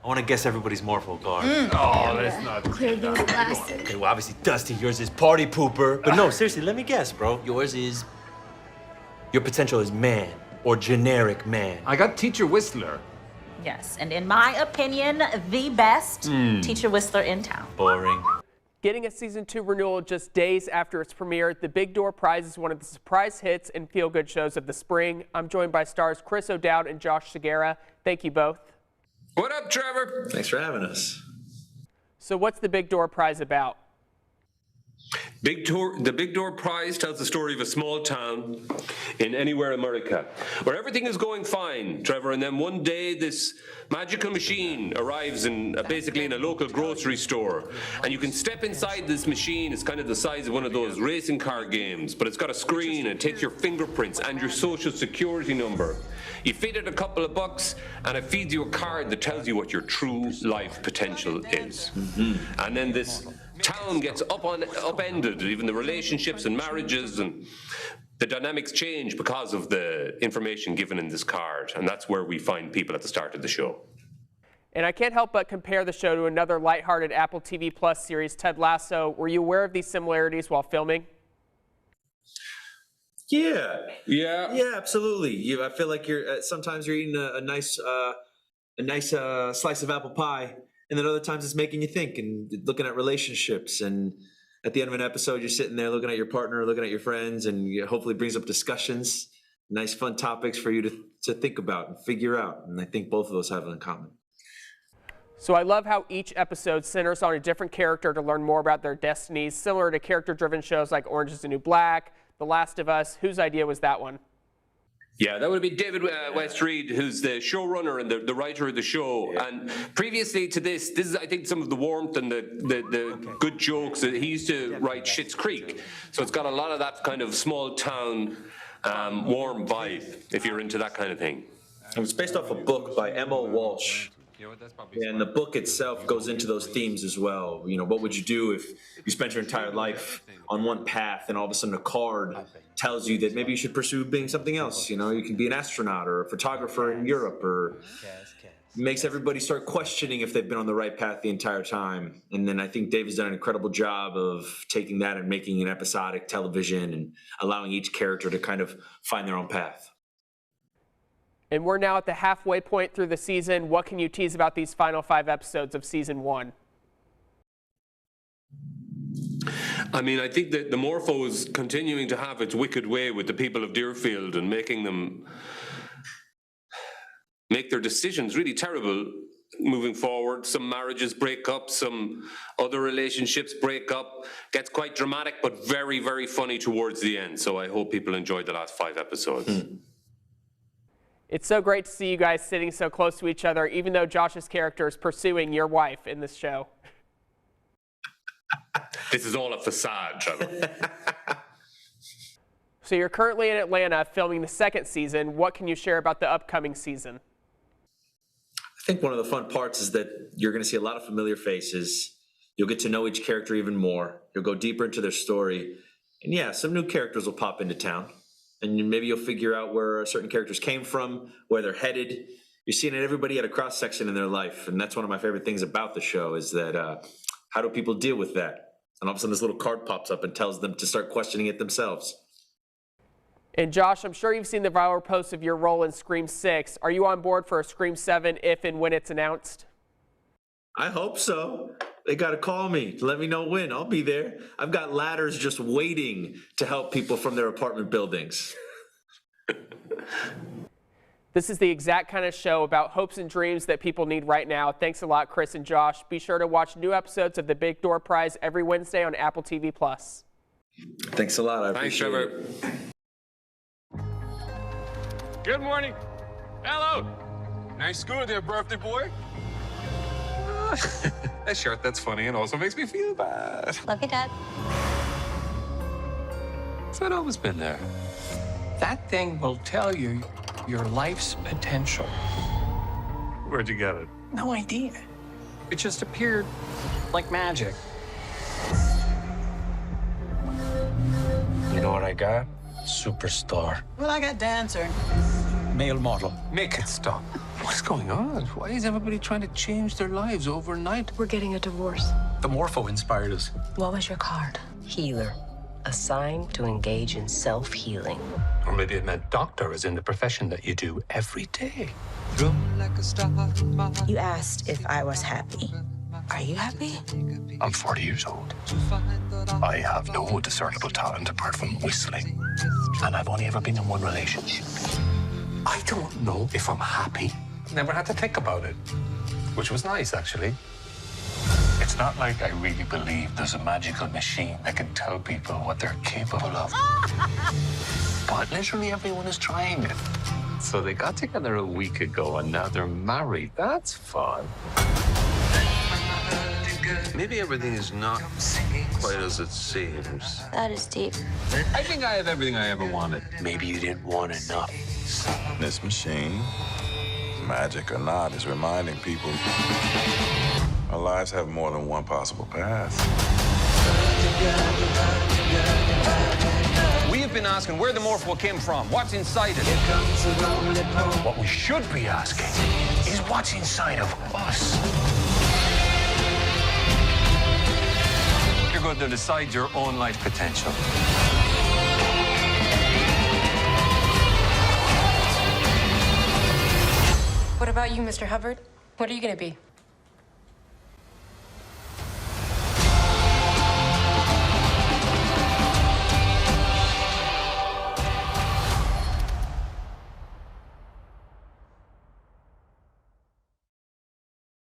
want to guess everybody's Morpho card. Oh, that's not Clear those glasses. Okay, well, obviously, Dusty, yours is Party Pooper. But no, seriously, let me guess, bro. Yours is... Your potential is man, or generic man. I got Teacher Whistler. Yes, and in my opinion, the best teacher whistler in town. Boring. Getting a season 2 renewal just days after its premiere, The Big Door Prize is one of the surprise hits and feel-good shows of the spring. I'm joined by stars Chris O'Dowd and Josh Segarra. Thank you both. What up, Trevor? Thanks for having us. So what's The Big Door Prize about? The Big Door Prize tells the story of a small town in anywhere America where everything is going fine, Trevor, and then one day this magical machine arrives basically in a local grocery store, and you can step inside this machine. It's kind of the size of one of those racing car games, but it's got a screen and it takes your fingerprints and your social security number. You feed it a couple of bucks and it feeds you a card that tells you what your true life potential is. And then this town gets upended, even the relationships and marriages and the dynamics change because of the information given in this card, and that's where we find people at the start of the show. And I can't help but compare the show to another lighthearted Apple TV Plus series, Ted Lasso. Were you aware of these similarities while filming? Yeah, Yeah. absolutely. I feel like you're sometimes you're eating a nice slice of apple pie, and then other times it's making you think and looking at relationships. And at the end of an episode, you're sitting there looking at your partner, looking at your friends, and it hopefully brings up discussions, nice fun topics for you to think about and figure out. And I think both of those have it in common. So I love how each episode centers on a different character to learn more about their destinies, similar to character-driven shows like Orange is the New Black, The Last of Us. Whose idea was that one? Yeah, that would be David West Reed, who's the showrunner and the writer of the show. Yeah. And previously to this is, I think, some of the warmth and the good jokes. He used to write Schitt's Creek. So it's got a lot of that kind of small town warm vibe, if you're into that kind of thing. It was based off a book by Emma Walsh. And the book itself goes into those themes as well. You know, what would you do if you spent your entire life on one path and all of a sudden a card tells you that maybe you should pursue being something else? You know, you can be an astronaut or a photographer in Europe, or makes everybody start questioning if they've been on the right path the entire time. And then I think Dave has done an incredible job of taking that and making an episodic television and allowing each character to kind of find their own path. And we're now at the halfway point through the season. What can you tease about these final 5 episodes of season 1? I mean, I think that the Morpho is continuing to have its wicked way with the people of Deerfield and making them make their decisions really terrible moving forward. Some marriages break up, some other relationships break up. Gets quite dramatic, but very, very funny towards the end. So I hope people enjoyed the last 5 episodes. It's so great to see you guys sitting so close to each other, even though Josh's character is pursuing your wife in this show. This is all a facade, Trevor. So you're currently in Atlanta filming the 2nd season. What can you share about the upcoming season? I think one of the fun parts is that you're going to see a lot of familiar faces. You'll get to know each character even more. You'll go deeper into their story. And yeah, some new characters will pop into town. And maybe you'll figure out where certain characters came from, where they're headed. You're seeing everybody at a cross-section in their life. And that's one of my favorite things about the show is that how do people deal with that? And all of a sudden this little card pops up and tells them to start questioning it themselves. And Josh, I'm sure you've seen the viral posts of your role in Scream 6. Are you on board for a Scream 7 if and when it's announced? I hope so. They got to call me to let me know when. I'll be there. I've got ladders just waiting to help people from their apartment buildings. This is the exact kind of show about hopes and dreams that people need right now. Thanks a lot, Chris and Josh. Be sure to watch new episodes of The Big Door Prize every Wednesday on Apple TV+. Thanks a lot. I appreciate Trevor. it. Good morning. Hello. Nice school there, birthday boy. That shirt, that's funny and also makes me feel bad. Love you, Dad. It's always been there. That thing will tell you your life's potential. Where'd you get it? No idea. It just appeared like magic. You know what I got? Superstar. Well, I got dancer. Male model. Make it stop. What's going on? Why is everybody trying to change their lives overnight? We're getting a divorce. The Morpho inspired us. What was your card? Healer, a sign to engage in self-healing. Or maybe it meant doctor, as in the profession that you do every day. You asked if I was happy. Are you happy? I'm 40 years old. I have no discernible talent apart from whistling. And I've only ever been in one relationship. I don't know if I'm happy. Never had to think about it, which was nice, actually. It's not like I really believe there's a magical machine that can tell people what they're capable of. But literally everyone is trying it. So they got together a week ago and now they're married. That's fun. Maybe everything is not quite as it seems. That is deep. I think I have everything I ever wanted. Maybe you didn't want enough. This machine, magic or not, is reminding people our lives have more than one possible path. We have been asking where the Morpho came from. What's inside it? What we should be asking is what's inside of us. You're going to decide your own life potential. What about you, Mr. Hubbard? What are you gonna be?